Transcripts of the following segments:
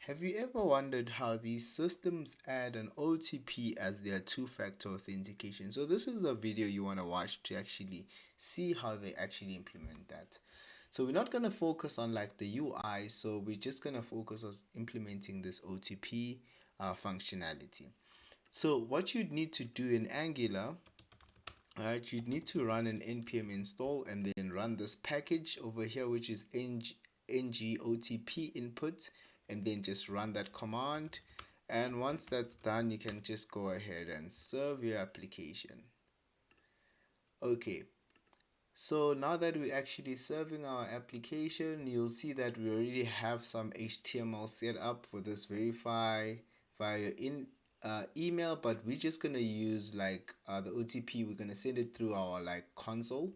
Have you ever wondered how these systems add an OTP as their two-factor authentication? So this is the video you want to watch to actually see how they actually implement that. So we're not going to focus on like the UI, so we're just going to focus on implementing this OTP functionality. So what you'd need to do in Angular, alright, you'd need to run an npm install and then run this package over here, which is ngotp input, and then just run that command. And once that's done, you can just go ahead and serve your application. Okay, so now that we're actually serving our application, you'll see that we already have some HTML set up for this verify via email, but we're just gonna use like the OTP. We're gonna send it through our like console,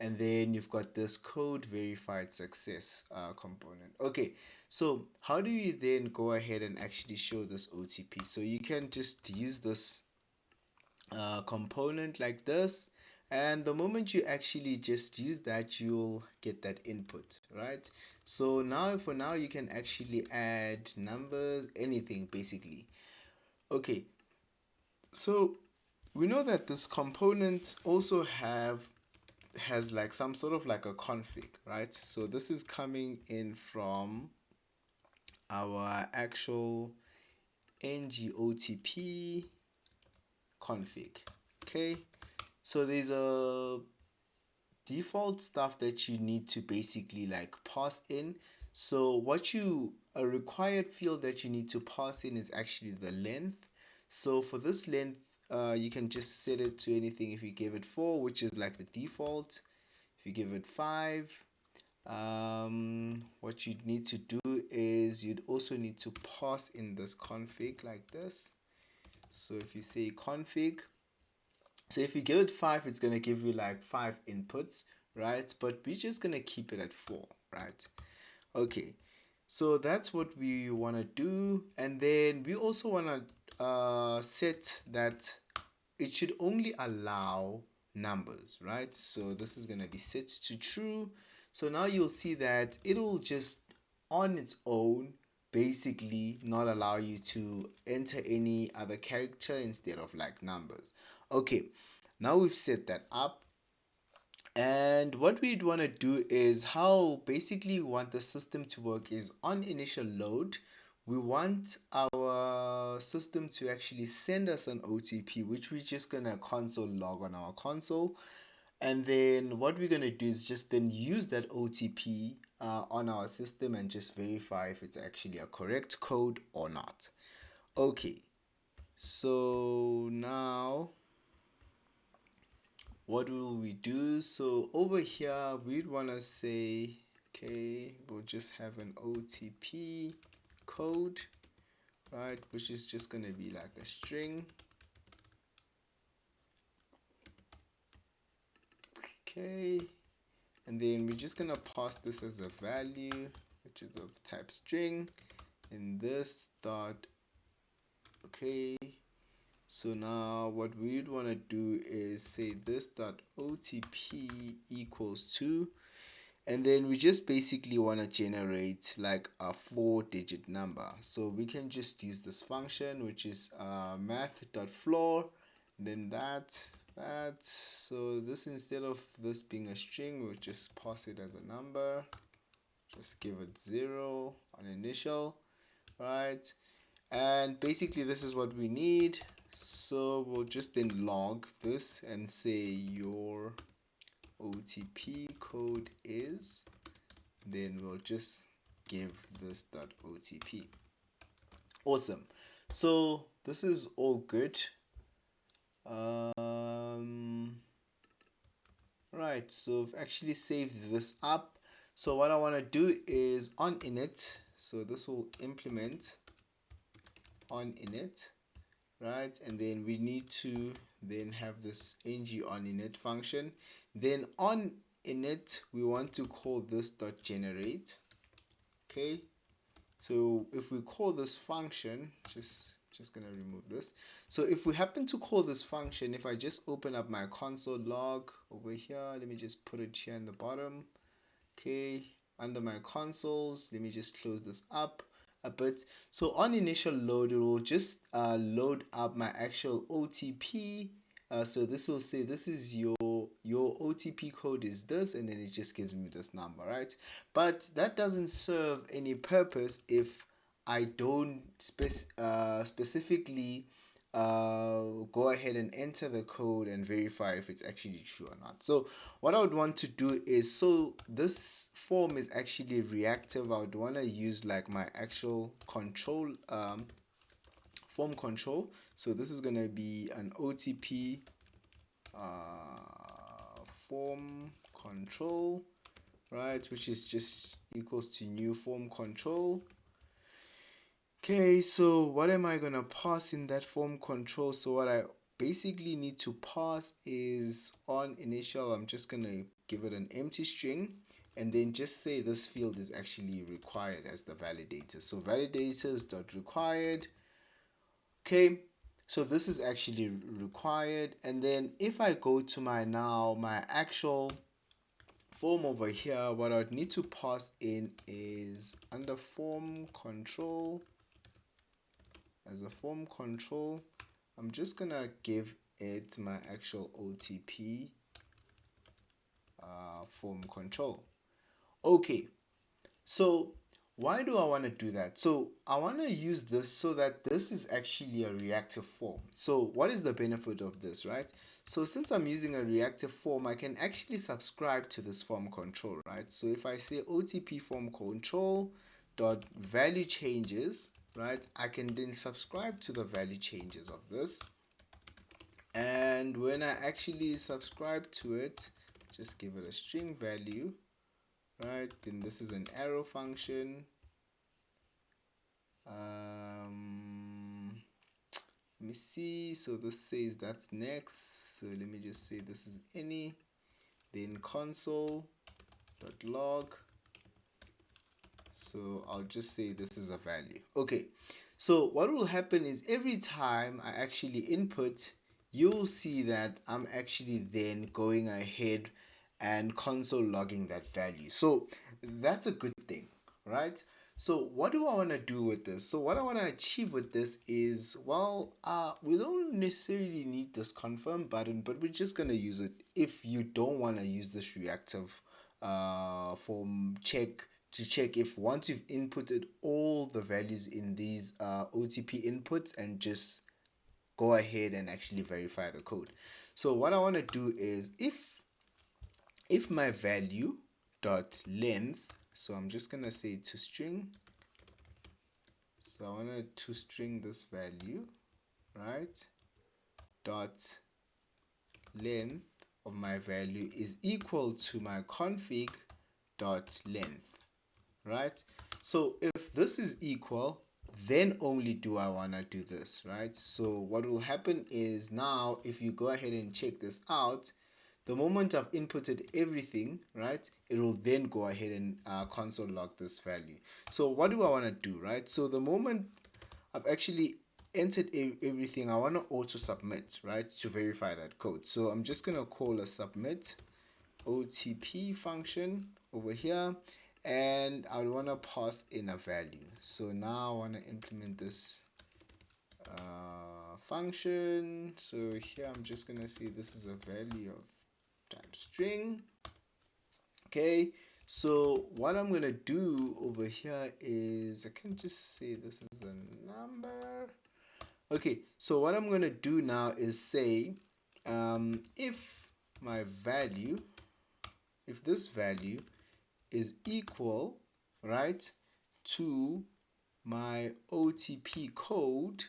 and then you've got this code verified success component. Okay, so how do you then go ahead and actually show this OTP? So you can just use this component like this, and the moment you actually just use that, you'll get that input, right? So now for now you can actually add numbers, anything basically. Okay, so we know that this component also has like some sort of like a config, right? So this is coming in from our actual ngotp config. Okay, so there's a default stuff that you need to basically like pass in. So a required field that you need to pass in is actually the length. So for this length, you can just set it to anything. If you give it 4, which is like the default, if you give it 5, what you'd need to do is you'd also need to pass in this config like this. So if you say config, so if you give it 5, it's going to give you like 5 inputs, right? But we're just going to keep it at 4, right? Okay, so that's what we want to do. And then we also want to set that it should only allow numbers, right? So this is going to be set to true. So now you'll see that it'll just on its own basically not allow you to enter any other character instead of like numbers. Okay, now we've set that up, and what we'd want to do is how basically we want the system to work is on initial load, we want our system to actually send us an OTP, which we're just gonna console log on our console. And then what we're gonna do is just then use that OTP on our system and just verify if it's actually a correct code or not. Okay, so now what will we do? So over here we'd want to say, okay, we'll just have an OTP code, right, which is just going to be like a string. Okay, and then we're just going to pass this as a value, which is of type string, and this dot. Okay, so now what we'd want to do is say this dot OTP equals to, and then we just basically want to generate like a 4-digit number. So we can just use this function, which is math.floor, then that. So this, instead of this being a string, we'll just pass it as a number, just give it 0 on initial, right? And basically this is what we need. So we'll just then log this and say your OTP code is, then we'll just give this dot OTP. Awesome. So this is all good. Right, so I've actually saved this up. So what I want to do is on init, so this will implement on init, right? And then we need to then have this ng on init function. Then on init, we want to call this dot generate. Okay, so if we call this function, just gonna remove this. So if we happen to call this function, if I just open up my console log over here, let me just put it here in the bottom. Okay, under my consoles, let me just close this up. a bit. So on initial load, it will just load up my actual OTP. So this will say this is your OTP code is this, and then it just gives me this number, right? But that doesn't serve any purpose if I don't specifically go ahead and enter the code and verify if it's actually true or not. So what I would want to do is, so this form is actually reactive. I would want to use like my actual control form control. So this is going to be an OTP form control, right, which is just equals to new form control. Okay, so what am I gonna pass in that form control? So what I basically need to pass is on initial, I'm just gonna give it an empty string and then just say this field is actually required as the validator. So validators dot required. Okay, so this is actually required, and then if I go to my actual form over here, what I would need to pass in is under form control. As a form control, I'm just gonna give it my actual OTP form control. Okay, so why do I want to do that? So I want to use this so that this is actually a reactive form. So what is the benefit of this, right? So since I'm using a reactive form, I can actually subscribe to this form control, right? So if I say OTP form control dot value changes, right, I can then subscribe to the value changes of this. And when I actually subscribe to it, just give it a string value, right? Then this is an arrow function. Let me see. So this says that's next. So let me just say this is any. Then console.log. So I'll just say this is a value. Okay. So what will happen is every time I actually input, you'll see that I'm actually then going ahead and console logging that value. So that's a good thing, right? So what do I want to do with this? So what I want to achieve with this is, well, we don't necessarily need this confirm button, but we're just going to use it if you don't want to use this reactive form check to check if once you've inputted all the values in these OTP inputs and just go ahead and actually verify the code. So what I want to do is if my value dot length, so I'm just gonna say to string, so I want to string this value, right, dot length of my value is equal to my config dot length, right? So if this is equal, then only do I want to do this, right? So what will happen is now if you go ahead and check this out, the moment I've inputted everything, right, it will then go ahead and console log this value. So what do I want to do, right? So the moment I've actually entered everything, I want to auto submit, right, to verify that code. So I'm just going to call a submit OTP function over here, and I want to pass in a value. So now I want to implement this function. So here I'm just going to say this is a value of type string. Okay, so what I'm gonna do over here is I can just say this is a number. Okay, so what I'm gonna do now is say if my value, if this value is equal, right, to my OTP code,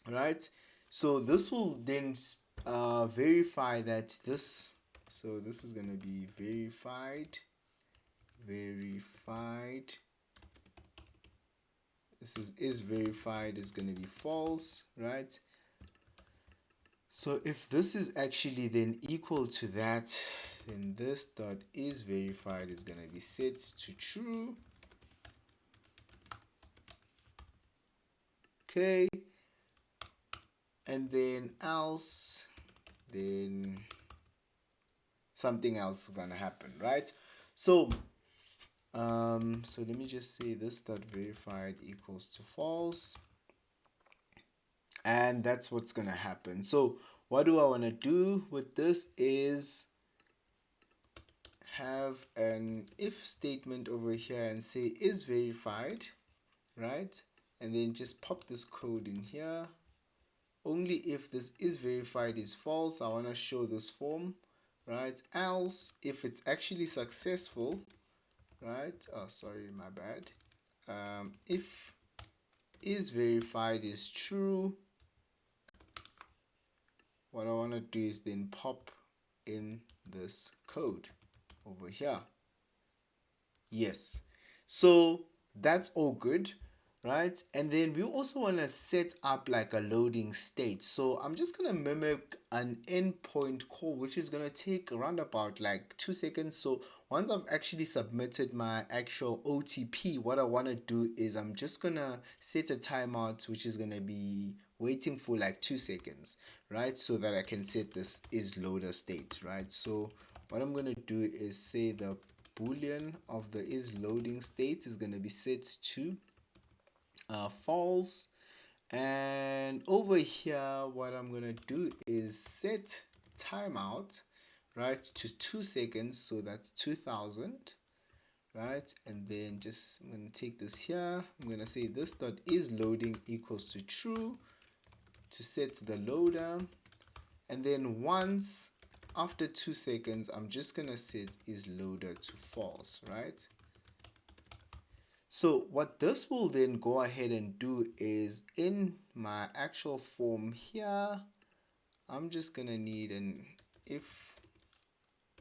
right, so this will then verify that this, so this is going to be verified, this is verified is going to be false, right? So if this is actually then equal to that, then this dot is verified is going to be set to true. Okay, and then else, then something else is going to happen, right? So So let me just say this dot verified equals to false, and that's what's gonna happen. So what do I want to do with this is have an if statement over here and say is verified, right? And then just pop this code in here. Only if this is verified is false, I want to show this form, right? Else, if it's actually successful, right? Oh, sorry, my bad. If is verified is true, what I want to do is then pop in this code over here. Yes. So that's all good, right? And then we also want to set up like a loading state. So I'm just going to mimic an endpoint call, which is going to take around about like 2 seconds. So once I've actually submitted my actual OTP, what I want to do is I'm just going to set a timeout, which is going to be waiting for like 2 seconds, right? So that I can set this is loader state, right? So what I'm going to do is say the boolean of the is loading state is going to be set to false, and over here what I'm going to do is set timeout, right, to 2 seconds, so that's 2000, right? And then just I'm going to take this here, I'm going to say this dot is loading equals to true to set the loader, and then once after 2 seconds I'm just gonna set is loader to false, right? So what this will then go ahead and do is in my actual form here, I'm just gonna need an if,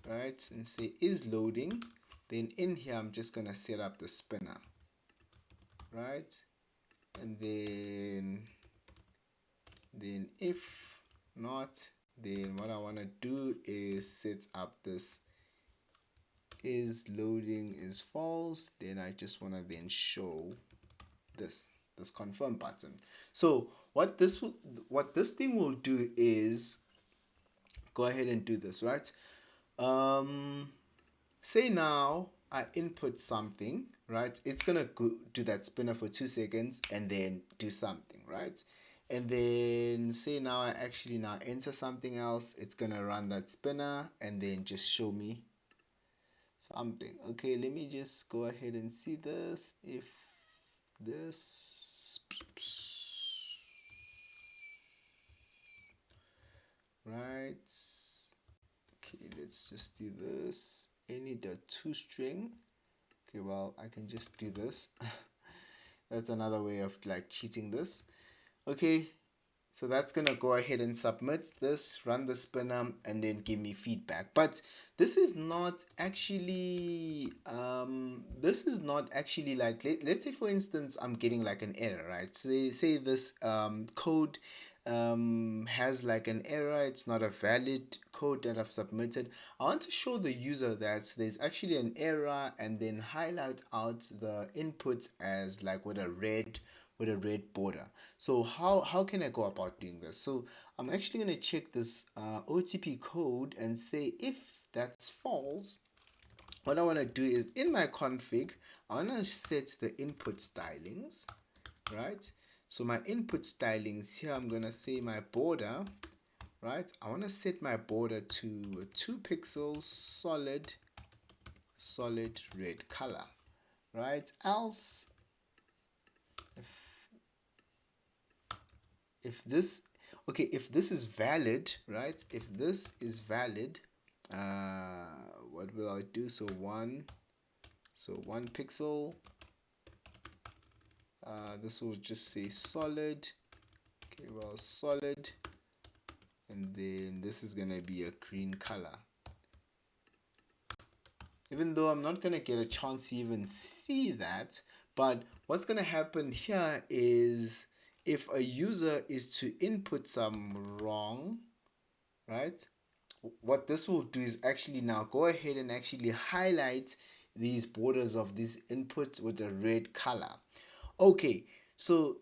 right, and say is loading. Then in here I'm just gonna set up the spinner, right? And then if not, then what I want to do is set up this is loading is false. Then I just want to then show this confirm button. So what this thing will do is go ahead and do this, right? Say now I input something, right? It's gonna do that spinner for 2 seconds and then do something, right? And then say now I actually now enter something else, it's gonna run that spinner and then just show me something. Okay, let me just go ahead and see this. If this, right? Okay, let's just do this. Any dot to string. Okay, well, I can just do this. That's another way of like cheating this. Okay, so that's gonna go ahead and submit this, run the spinner, and then give me feedback. But this is not actually like let's say for instance I'm getting like an error, right? Say this code has like an error, it's not a valid code that I've submitted. I want to show the user that there's actually an error and then highlight out the inputs as like with a red border. So how can I go about doing this? So I'm actually going to check this OTP code and say if that's false, what I want to do is in my config, I want to set the input stylings, right? So my input stylings here, I'm going to say my border, right? I want to set my border to 2 pixels solid red color, right? Else if this okay, if this is valid, right, if this is valid, what will I do? So 1 pixel, this will just say solid. Okay, well, solid, and then this is gonna be a green color, even though I'm not gonna get a chance to even see that. But what's gonna happen here is if a user is to input some wrong, right, what this will do is actually now go ahead and actually highlight these borders of these inputs with a red color. Okay, so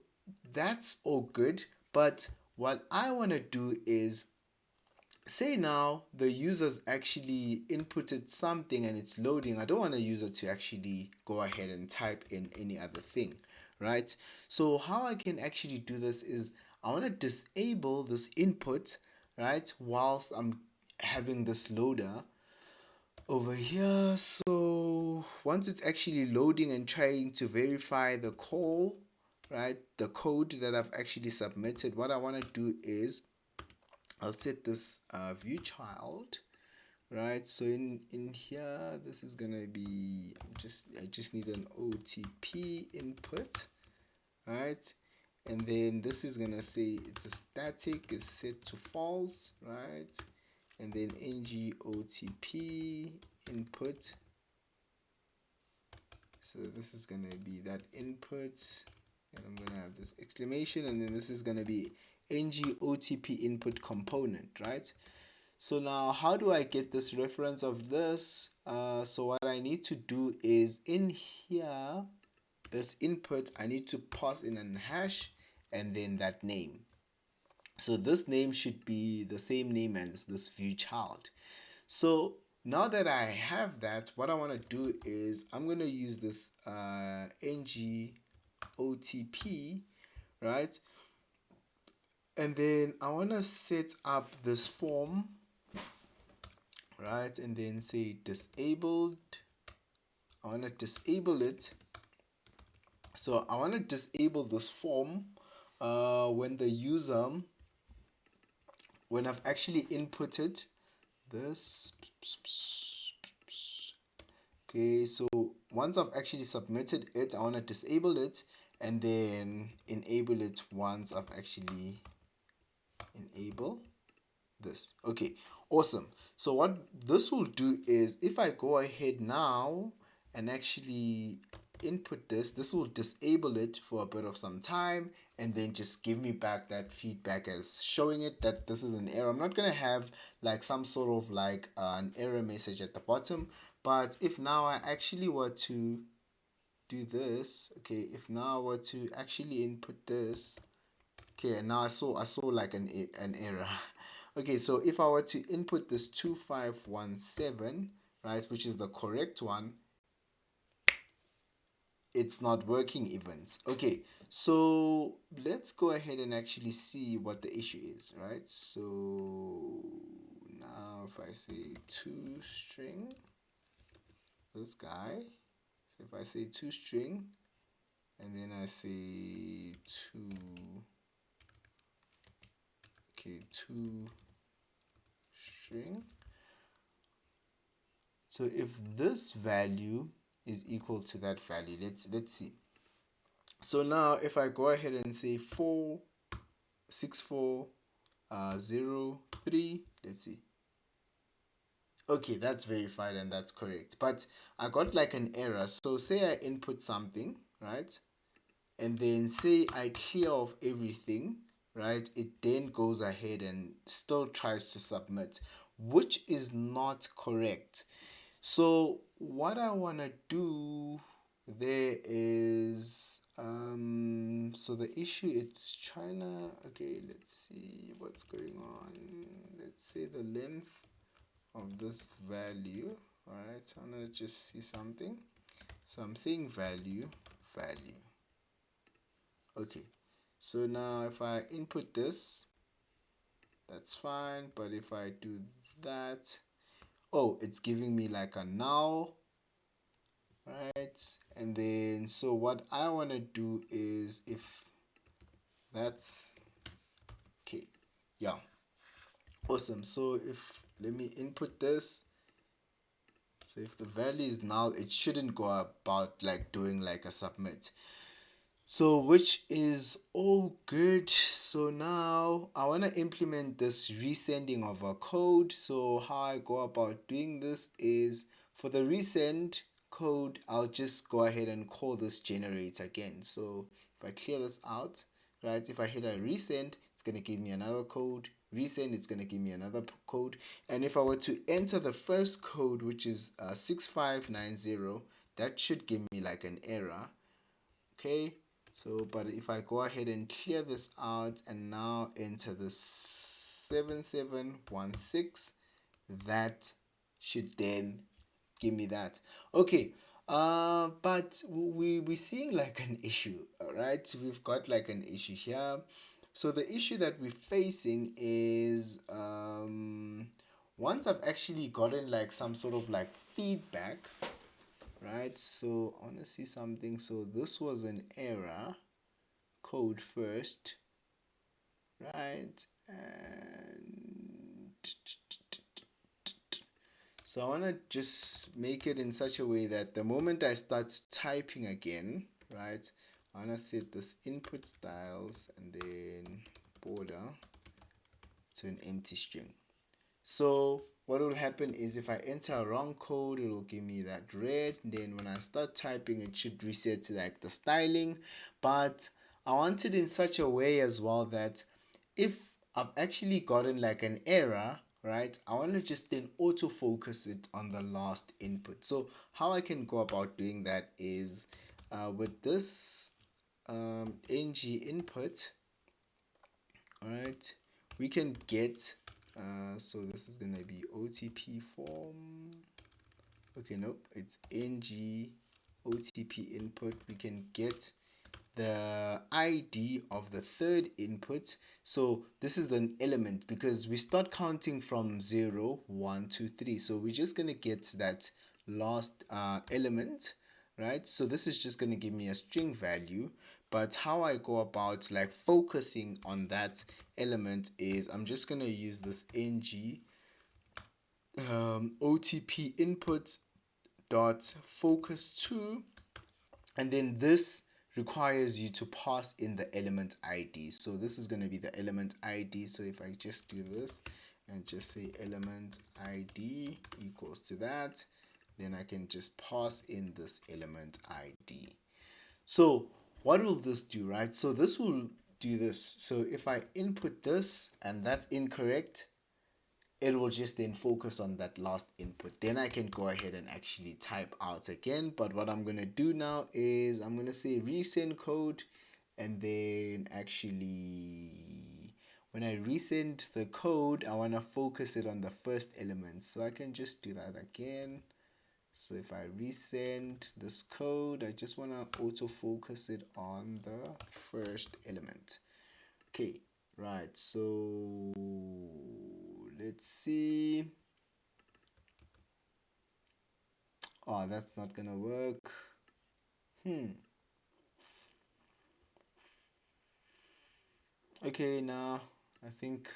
that's all good, but what I want to do is say now the user's actually inputted something and it's loading. I don't want a user to actually go ahead and type in any other thing, right? So how I can actually do this is I want to disable this input, right, whilst I'm having this loader over here. So once it's actually loading and trying to verify the call, right, the code that I've actually submitted, what I want to do is I'll set this view child, right? So in here, this is gonna be I just need an OTP input, right? And then this is gonna say it's a static is set to false, right? And then ng OTP input. So this is gonna be that input, and I'm gonna have this exclamation, and then this is gonna be ng OTP input component, right? So now how do I get this reference of this? So what I need to do is in here, this input, I need to pass in a hash and then that name. So this name should be the same name as this view child. So now that I have that, what I want to do is I'm going to use this ng OTP, right? And then I want to set up this form, right? And then say disabled. I want to disable it. So I want to disable this form when the user, when I've actually inputted this. Okay, so once I've actually submitted it, I want to disable it and then enable it once I've actually enabled this. Okay, awesome. So what this will do is if I go ahead now and actually input this will disable it for a bit of some time and then just give me back that feedback as showing it that this is an error. I'm not going to have like some sort of like an error message at the bottom, but if now I actually were to do this, okay, if now I were to actually input this, okay, and now I saw like an error. Okay, so if I were to input this 2517, right, which is the correct one, it's not working even. Okay, so let's go ahead and actually see what the issue is, right? So now if I say toString, this guy, so if I say toString, and then I say to string. So if this value is equal to that value, let's see. So now if I go ahead and say 46403, let's see. Okay, that's verified and that's correct. But I got like an error. So say I input something, right? And then say I clear off everything, right? It then goes ahead and still tries to submit, which is not correct. So what I want to do there is so the issue it's trying to, okay, let's see what's going on. Let's say the length of this value. All right, I want to just see something. So I'm saying value. Okay, so now if I input this, that's fine, but if I do that, oh, it's giving me like a null, right? And then so what I want to do is if that's okay, yeah, awesome. So if let me input this, so if the value is null, it shouldn't go about like doing like a submit. So which is all good. So now I want to implement this resending of a code. So how I go about doing this is for the resend code, I'll just go ahead and call this generate again. So if I clear this out, right, if I hit a resend, it's going to give me another code. Resend, it's going to give me another code. And if I were to enter the first code, which is 6590, that should give me like an error. Okay, so but if I go ahead and clear this out and now enter this 7716. That should then give me that. Okay, but we're seeing like an issue. All right, we've got like an issue here. So the issue that we're facing is once I've actually gotten like some sort of like feedback, right? So I want to see something. So this was an error code first, right? And so I want to just make it in such a way that the moment I start typing again, right, I want to set this input styles and then border to an empty string. So what will happen is if I enter a wrong code, it will give me that red. Then when I start typing, it should reset to like the styling. But I want it in such a way as well that if I've actually gotten like an error, right, I want to just then autofocus it on the last input. So how I can go about doing that is with this ng input, all right, we can get so this is gonna be OTP form. Okay, nope, it's ng OTP input. We can get the ID of the third input. So this is an element because we start counting from 0, 1, 2, 3. So we're just going to get that last element, right? So this is just going to give me a string value. But how I go about like focusing on that element is I'm just going to use this ng OTP input dot focus to, and then this requires you to pass in the element ID. So this is going to be the element ID. So if I just do this and just say element ID equals to that, then I can just pass in this element ID. So what will this do, right? So this will do this. So if I input this and that's incorrect, it will just then focus on that last input. Then I can go ahead and actually type out again. But what I'm going to do now is I'm going to say resend code, and then actually when I resend the code, I want to focus it on the first element. So I can just do that again. So if I resend this code, I just want to auto focus it on the first element. Okay, right, so let's see. Oh, that's not gonna work. Okay, now I think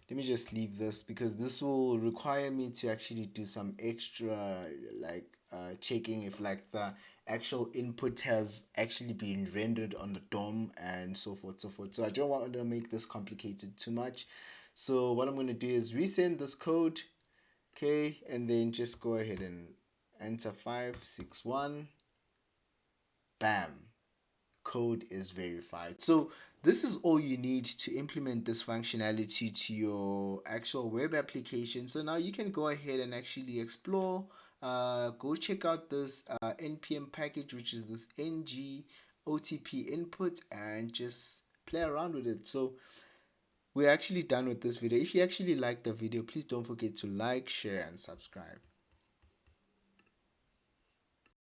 let me just leave this because this will require me to actually do some extra like checking if like the actual input has actually been rendered on the DOM and so forth so forth. So I don't want to make this complicated too much. So what I'm going to do is resend this code, okay, and then just go ahead and enter 561. Bam, code is verified. So this is all you need to implement this functionality to your actual web application. So now you can go ahead and actually explore, go check out this npm package, which is this ng OTP input, and just play around with it. So we're actually done with this video. If you actually liked the video, please don't forget to like, share, and subscribe.